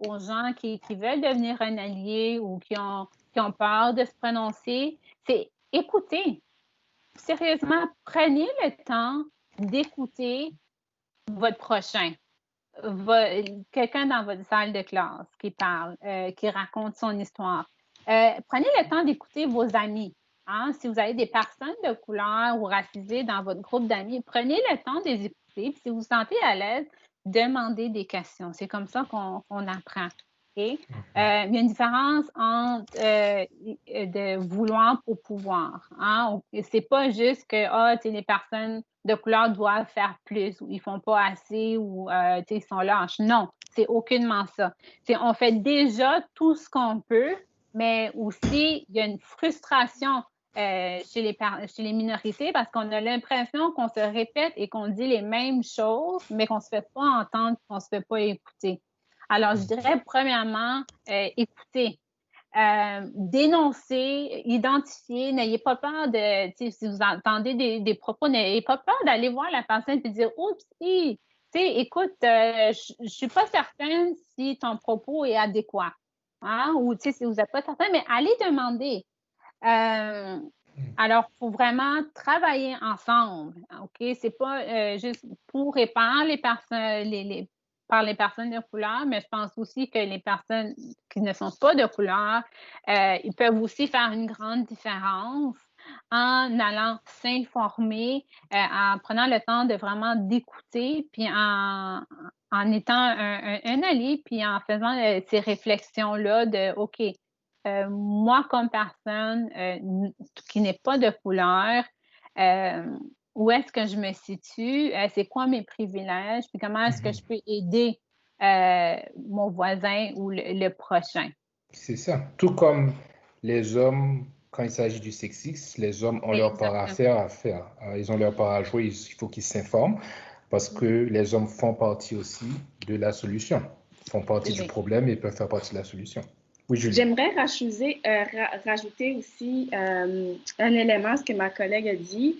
aux gens qui veulent devenir un allié ou qui ont peur de se prononcer, c'est écouter. Sérieusement, prenez le temps d'écouter votre prochain. Quelqu'un dans votre salle de classe qui parle, qui raconte son histoire. Prenez le temps d'écouter vos amis. Hein? Si vous avez des personnes de couleur ou racisées dans votre groupe d'amis, prenez le temps de les écouter. Puis si vous vous sentez à l'aise, demandez des questions. C'est comme ça qu'on apprend. Okay? Il y a une différence entre de vouloir pour pouvoir. Hein? C'est pas juste que les personnes de couleur doivent faire plus ou ils font pas assez ou ils sont lâches. Non, c'est aucunement ça. On fait déjà tout ce qu'on peut, mais aussi il y a une frustration chez les minorités parce qu'on a l'impression qu'on se répète et qu'on dit les mêmes choses, mais qu'on ne se fait pas entendre, qu'on ne se fait pas écouter. Alors, je dirais premièrement, écouter. Dénoncer, identifier, n'ayez pas peur de, si vous entendez des propos, n'ayez pas peur d'aller voir la personne et dire oups, écoute, je ne suis pas certaine si ton propos est adéquat. Hein? Ou si vous n'êtes pas certain, mais allez demander. Alors, il faut vraiment travailler ensemble. OK? C'est pas juste pour et par les personnes, par les personnes de couleur, mais je pense aussi que les personnes qui ne sont pas de couleur, ils peuvent aussi faire une grande différence en allant s'informer, en prenant le temps de vraiment d'écouter, puis en étant un allié, puis en faisant ces réflexions-là de OK, moi comme personne qui n'est pas de couleur, où est-ce que je me situe, c'est quoi mes privilèges, puis comment est-ce que je peux aider mon voisin ou le prochain. C'est ça. Tout comme les hommes, quand il s'agit du sexisme, les hommes ont leur part à faire. Ils ont leur part à jouer, il faut qu'ils s'informent parce que les hommes font partie aussi de la solution, font partie du problème et peuvent faire partie de la solution. Oui, Julie. J'aimerais rajouter aussi un élément à ce que ma collègue a dit.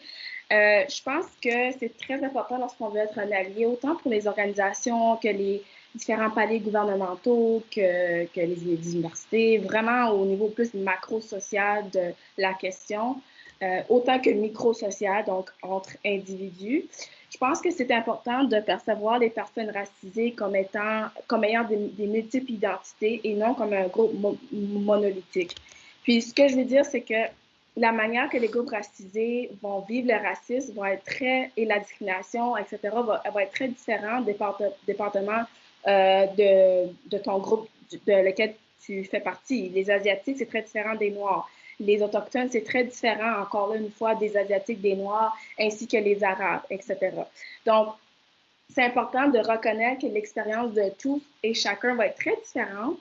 Je pense que c'est très important lorsqu'on veut être un allié, autant pour les organisations que les différents paliers gouvernementaux, que les universités, vraiment au niveau plus macro-social de la question, autant que micro-social, donc entre individus. Je pense que c'est important de percevoir les personnes racisées comme ayant des multiples identités et non comme un groupe monolithique. Puis ce que je veux dire, c'est que la manière que les groupes racisés vont vivre le racisme et la discrimination, etc., va être très différente dépendamment de ton groupe de lequel tu fais partie. Les Asiatiques, c'est très différent des Noirs. Les Autochtones, c'est très différent, encore là, une fois, des Asiatiques, des Noirs, ainsi que les Arabes, etc. Donc, c'est important de reconnaître que l'expérience de tous et chacun va être très différente.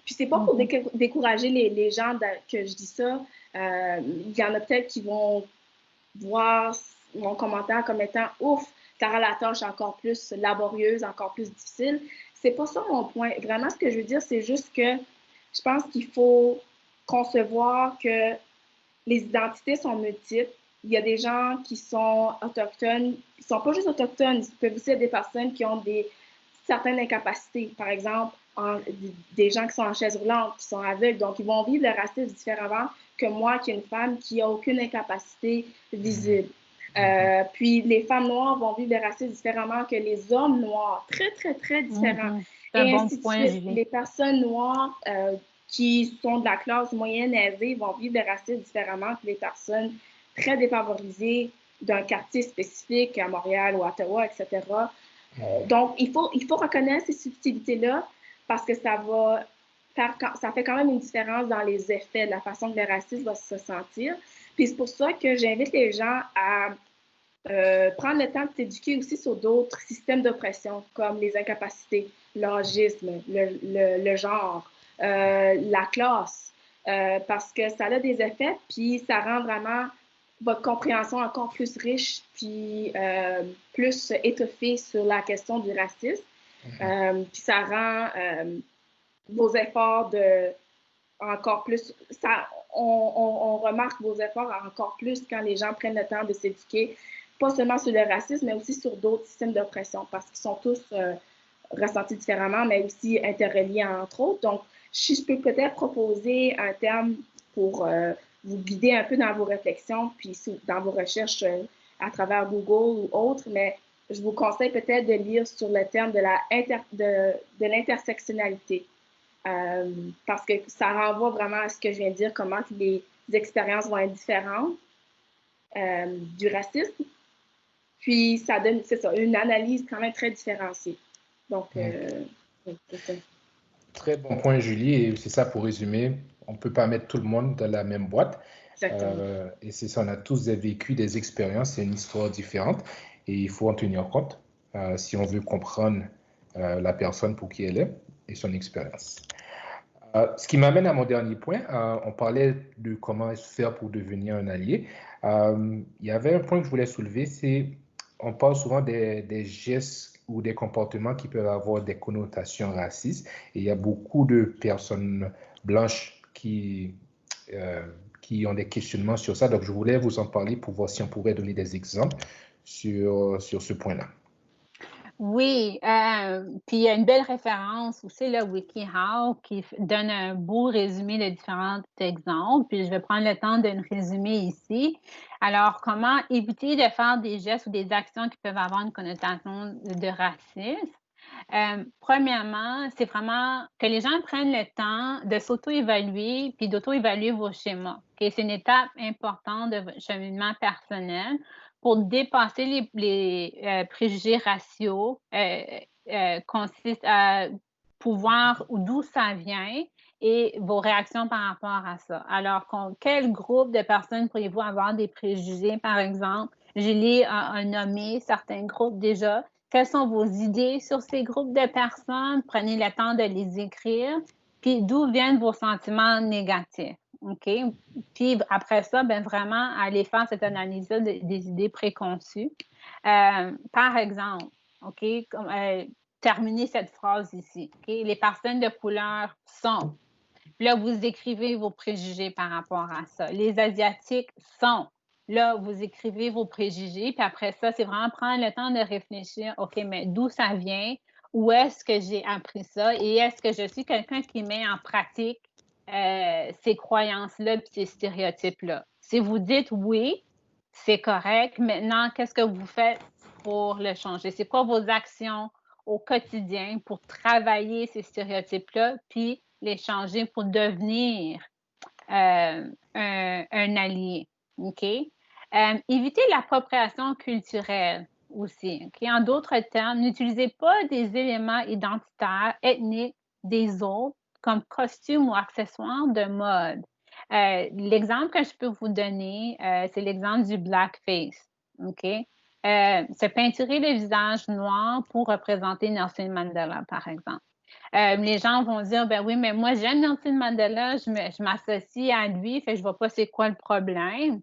Puis c'est pas pour décourager les gens que je dis ça. Il y en a peut-être qui vont voir mon commentaire comme étant « Ouf, ça rend la tâche encore plus laborieuse, encore plus difficile ». C'est pas ça mon point. Vraiment, ce que je veux dire, c'est juste que je pense qu'il faut concevoir que les identités sont multiples. Il y a des gens qui sont autochtones, qui ne sont pas juste autochtones, il peut aussi être des personnes qui ont certaines incapacités. Par exemple, des gens qui sont en chaise roulante, qui sont aveugles, donc ils vont vivre le racisme différemment que moi, qui est une femme qui n'a aucune incapacité visible. Puis les femmes noires vont vivre le racisme différemment que les hommes noirs, très, très, très différents. C'est un Et bon ainsi de point, suite. Julie. Les personnes noires qui sont de la classe moyenne aisée vont vivre le racisme différemment que les personnes très défavorisées d'un quartier spécifique à Montréal ou à Ottawa, etc. Donc, il faut reconnaître ces subtilités-là parce que ça fait quand même une différence dans les effets, de la façon que le racisme va se sentir. Puis c'est pour ça que j'invite les gens à prendre le temps de s'éduquer aussi sur d'autres systèmes d'oppression, comme les incapacités, l'âgisme, le genre, la classe, parce que ça a des effets, puis ça rend vraiment votre compréhension encore plus riche, puis plus étoffée sur la question du racisme. Puis ça rend vos efforts encore plus... on remarque vos efforts encore plus quand les gens prennent le temps de s'éduquer, pas seulement sur le racisme, mais aussi sur d'autres systèmes d'oppression, parce qu'ils sont tous ressentis différemment, mais aussi interreliés entre autres. Donc, si je peux peut-être proposer un terme pour vous guider un peu dans vos réflexions, puis dans vos recherches à travers Google ou autres, mais je vous conseille peut-être de lire sur le terme de l'intersectionnalité. Parce que ça renvoie vraiment à ce que je viens de dire, comment les expériences vont être différentes du racisme. Puis ça donne, c'est ça, une analyse quand même très différenciée. Donc, c'est ça. Très bon point, Julie. Et c'est ça, pour résumer, on ne peut pas mettre tout le monde dans la même boîte. Exactement. Et c'est ça, on a tous vécu des expériences, c'est une histoire différente et il faut en tenir compte si on veut comprendre la personne pour qui elle est et son expérience. Ce qui m'amène à mon dernier point, on parlait de comment faire pour devenir un allié. Il y avait un point que je voulais soulever, c'est on parle souvent des gestes ou des comportements qui peuvent avoir des connotations racistes. Et il y a beaucoup de personnes blanches qui ont des questionnements sur ça. Donc, je voulais vous en parler pour voir si on pouvait donner des exemples sur ce point-là. Oui, puis il y a une belle référence aussi, là, WikiHow, qui donne un beau résumé de différents exemples. Puis je vais prendre le temps de le résumer ici. Alors, comment éviter de faire des gestes ou des actions qui peuvent avoir une connotation de racisme? Premièrement, c'est vraiment que les gens prennent le temps de s'auto-évaluer puis d'auto-évaluer vos schémas. Okay? C'est une étape importante de votre cheminement personnel pour dépasser les préjugés raciaux, consiste à pouvoir d'où ça vient et vos réactions par rapport à ça. Alors, quel groupe de personnes pourriez-vous avoir des préjugés, par exemple? Julie a nommé certains groupes déjà. Quelles sont vos idées sur ces groupes de personnes? Prenez le temps de les écrire. Puis, d'où viennent vos sentiments négatifs? OK? Puis, après ça, bien vraiment, aller faire cette analyse-là des idées préconçues. Par exemple, OK? Terminez cette phrase ici. OK? Les personnes de couleur sont. Là, vous écrivez vos préjugés par rapport à ça. Les Asiatiques sont. Là, vous écrivez vos préjugés, puis après ça, c'est vraiment prendre le temps de réfléchir, OK, mais d'où ça vient? Où est-ce que j'ai appris ça? Et est-ce que je suis quelqu'un qui met en pratique ces croyances-là puis ces stéréotypes-là? Si vous dites oui, c'est correct. Maintenant, qu'est-ce que vous faites pour le changer? C'est quoi vos actions au quotidien pour travailler ces stéréotypes-là puis les changer pour devenir un allié? OK? Éviter l'appropriation culturelle aussi. OK? En d'autres termes, n'utilisez pas des éléments identitaires, ethniques des autres comme costumes ou accessoires de mode. L'exemple que je peux vous donner, c'est l'exemple du blackface. OK? Se peinturer le visage noir pour représenter Nelson Mandela, par exemple. Les gens vont dire, ben oui, mais moi, j'aime Nelson Mandela, je m'associe à lui, fait que je vois pas c'est quoi le problème.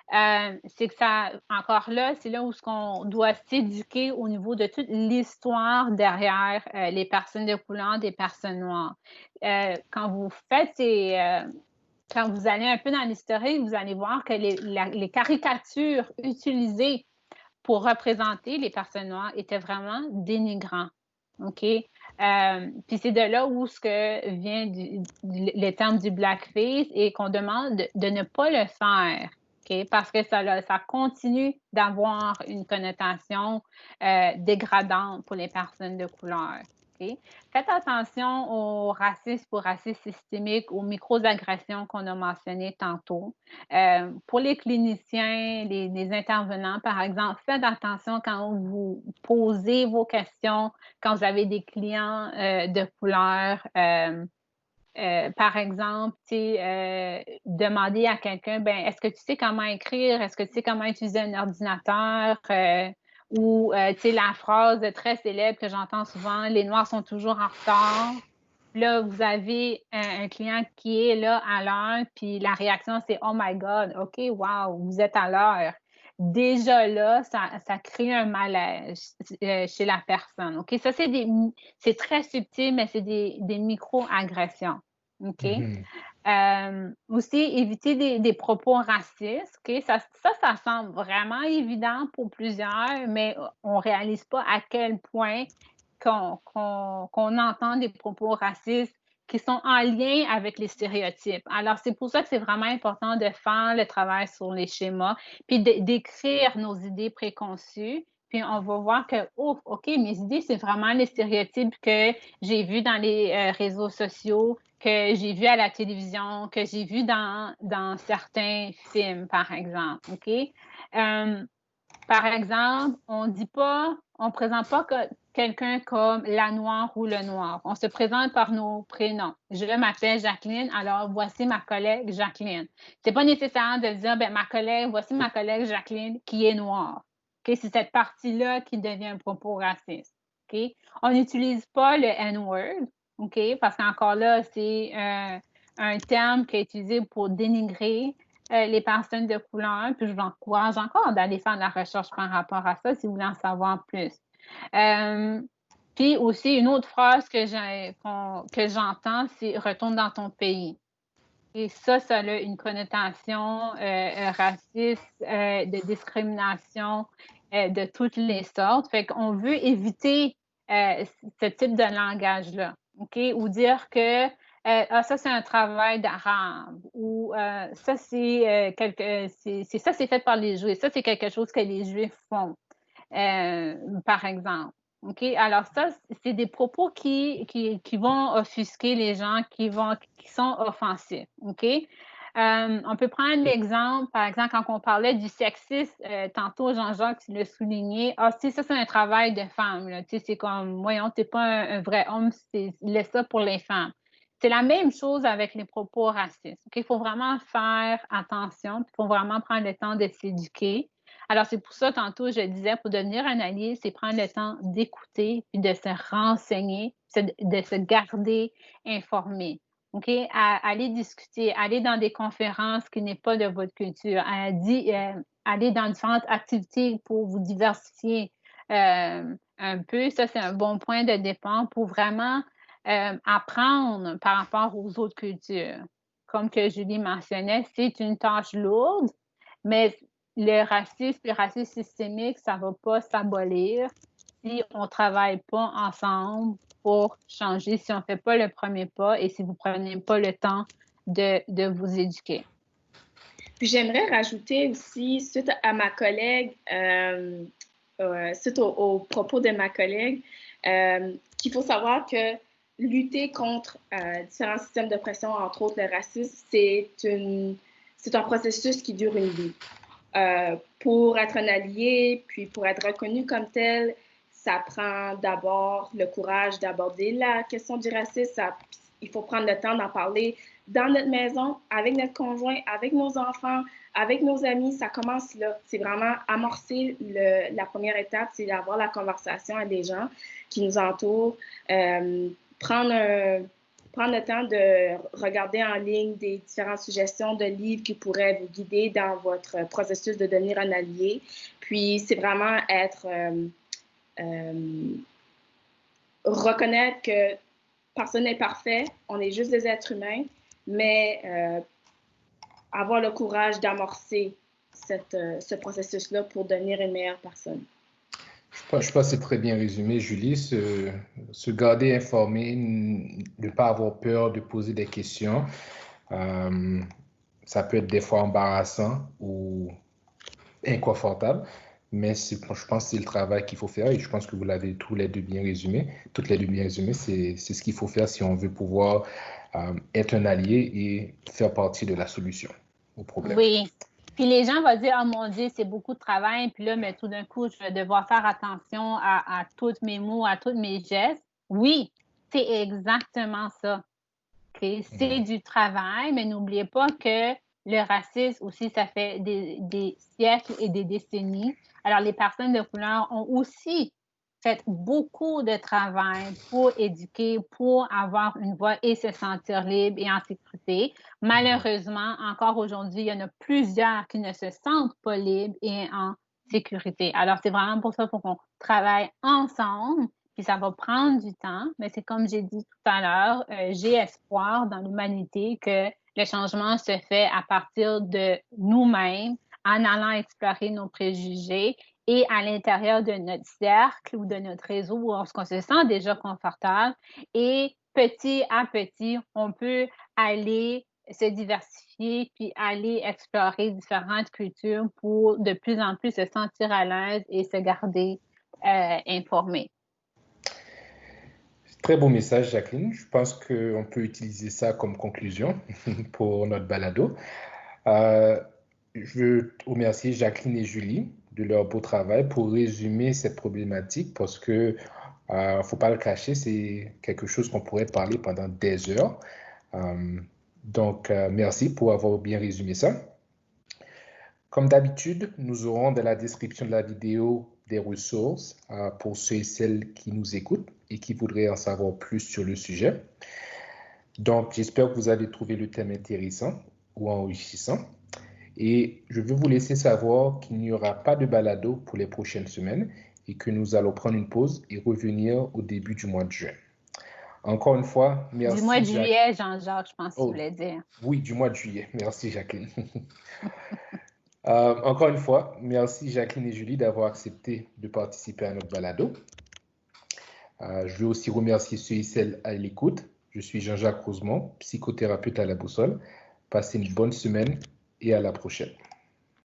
C'est que ça, encore là, c'est là où on doit s'éduquer au niveau de toute l'histoire derrière les personnes de couleur, des personnes noires. Quand vous faites quand vous allez un peu dans l'historique, vous allez voir que les caricatures utilisées pour représenter les personnes noires étaient vraiment dénigrants. OK? Puis c'est de là où ce que vient le terme du blackface et qu'on demande de ne pas le faire. parce que ça continue d'avoir une connotation dégradante pour les personnes de couleur. Faites attention au racisme ou racisme systémique, aux microagressions qu'on a mentionnées tantôt. Pour les cliniciens, les intervenants, par exemple, faites attention quand vous posez vos questions, quand vous avez des clients de couleur. Par exemple, demander à quelqu'un, est-ce que tu sais comment écrire? Est-ce que tu sais comment utiliser un ordinateur? Ou, la phrase très célèbre que j'entends souvent, les Noirs sont toujours en retard. Là, vous avez un client qui est là à l'heure, puis la réaction, c'est Oh my God, OK, wow, vous êtes à l'heure. Déjà là, ça crée un malaise chez la personne. OK, ça, c'est très subtil, mais c'est des micro-agressions. OK? Aussi, éviter des propos racistes. OK? Ça semble vraiment évident pour plusieurs, mais on ne réalise pas à quel point qu'on entend des propos racistes qui sont en lien avec les stéréotypes. Alors, c'est pour ça que c'est vraiment important de faire le travail sur les schémas, puis d'écrire nos idées préconçues. Puis on va voir que, oh, OK, mes idées, c'est vraiment les stéréotypes que j'ai vus dans les réseaux sociaux, que j'ai vus à la télévision, que j'ai vus dans certains films, par exemple. OK? Par exemple, on ne présente pas quelqu'un comme la noire ou le noir. On se présente par nos prénoms. Je m'appelle Jacqueline, alors voici ma collègue Jacqueline. Ce n'est pas nécessaire de dire, voici ma collègue Jacqueline qui est noire. Okay? C'est cette partie-là qui devient un propos raciste. Okay? On n'utilise pas le N-word, okay? Parce qu'encore là, c'est un terme qui est utilisé pour dénigrer les personnes de couleur, puis je vous encourage encore d'aller faire de la recherche par rapport à ça si vous voulez en savoir plus. Puis aussi, une autre phrase que j'entends, c'est « retourne dans ton pays ». Et ça a une connotation raciste, de discrimination de toutes les sortes. Fait qu'on veut éviter ce type de langage-là, OK? Ou dire que ça, c'est un travail d'arabe, ou ça, c'est fait par les Juifs. Ça, c'est quelque chose que les Juifs font, par exemple. OK? Alors, ça, c'est des propos qui vont offusquer les gens, qui sont offensifs. OK? On peut prendre l'exemple, par exemple, quand on parlait du sexisme, tantôt, Jean-Jacques, tu l'as souligné. Ah, ça, c'est un travail de femme. C'est comme, voyons, t'es pas un vrai homme, laisse ça pour les femmes. C'est la même chose avec les propos racistes. Okay? Il faut vraiment faire attention, il faut vraiment prendre le temps de s'éduquer. Alors, c'est pour ça, tantôt, je disais, pour devenir un allié, c'est prendre le temps d'écouter, puis de se renseigner, de se garder informé. OK? Aller discuter, aller dans des conférences qui n'est pas de votre culture, aller dans différentes activités pour vous diversifier un peu. Ça, c'est un bon point de départ pour vraiment apprendre par rapport aux autres cultures. Comme que Julie mentionnait, c'est une tâche lourde, mais le racisme systémique, ça ne va pas s'abolir si on ne travaille pas ensemble pour changer, si on ne fait pas le premier pas et si vous ne prenez pas le temps de vous éduquer. Puis j'aimerais rajouter aussi, suite à ma collègue, suite aux propos de ma collègue, qu'il faut savoir que lutter contre différents systèmes d'oppression, entre autres le racisme, c'est un processus qui dure une vie. Pour être un allié, puis pour être reconnu comme tel, ça prend d'abord le courage d'aborder la question du racisme. Il faut prendre le temps d'en parler dans notre maison, avec notre conjoint, avec nos enfants, avec nos amis. Ça commence là. C'est vraiment amorcer la première étape, c'est d'avoir la conversation avec des gens qui nous entourent. Prendre le temps de regarder en ligne des différentes suggestions de livres qui pourraient vous guider dans votre processus de devenir un allié. Puis, c'est vraiment reconnaître que personne n'est parfait, on est juste des êtres humains, mais avoir le courage d'amorcer ce processus-là pour devenir une meilleure personne. Je pense que c'est très bien résumé, Julie. Se garder informé, ne pas avoir peur de poser des questions. ça peut être des fois embarrassant ou inconfortable, mais je pense que c'est le travail qu'il faut faire et je pense que vous l'avez tous les deux bien résumé. Toutes les deux bien résumé, c'est ce qu'il faut faire si on veut pouvoir être un allié et faire partie de la solution au problème. Oui. Puis les gens vont dire, oh mon Dieu, c'est beaucoup de travail. Puis là, mais tout d'un coup, je vais devoir faire attention à tous mes mots, à tous mes gestes. Oui, c'est exactement ça. Okay? C'est du travail, mais n'oubliez pas que le racisme aussi, ça fait des siècles et des décennies. Alors, les personnes de couleur ont aussi fait beaucoup de travail pour éduquer, pour avoir une voix et se sentir libre et en sécurité. Malheureusement, encore aujourd'hui, il y en a plusieurs qui ne se sentent pas libres et en sécurité. Alors, c'est vraiment pour ça qu'il faut qu'on travaille ensemble, puis ça va prendre du temps, mais c'est comme j'ai dit tout à l'heure, j'ai espoir dans l'humanité que le changement se fait à partir de nous-mêmes, en allant explorer nos préjugés et à l'intérieur de notre cercle ou de notre réseau où on se sent déjà confortable. Et petit à petit, on peut aller se diversifier puis aller explorer différentes cultures pour de plus en plus se sentir à l'aise et se garder informé. Très beau message, Jacqueline. Je pense qu'on peut utiliser ça comme conclusion pour notre balado. Je veux remercier Jacqueline et Julie de leur beau travail pour résumer cette problématique parce que, faut pas le cacher, c'est quelque chose qu'on pourrait parler pendant des heures. Donc, merci pour avoir bien résumé ça. Comme d'habitude, nous aurons dans la description de la vidéo des ressources pour ceux et celles qui nous écoutent et qui voudraient en savoir plus sur le sujet. Donc, j'espère que vous avez trouvé le thème intéressant ou enrichissant. Et je veux vous laisser savoir qu'il n'y aura pas de balado pour les prochaines semaines et que nous allons prendre une pause et revenir au début du mois de juin. Encore une fois, merci. Du mois de juillet, Jean-Jacques, je pense que tu voulais dire. Oui, du mois de juillet. Merci, Jacqueline. Encore une fois, merci Jacqueline et Julie d'avoir accepté de participer à notre balado. Je veux aussi remercier ceux et celles à l'écoute. Je suis Jean-Jacques Rosemont, psychothérapeute à la Boussole. Passez une bonne semaine et à la prochaine.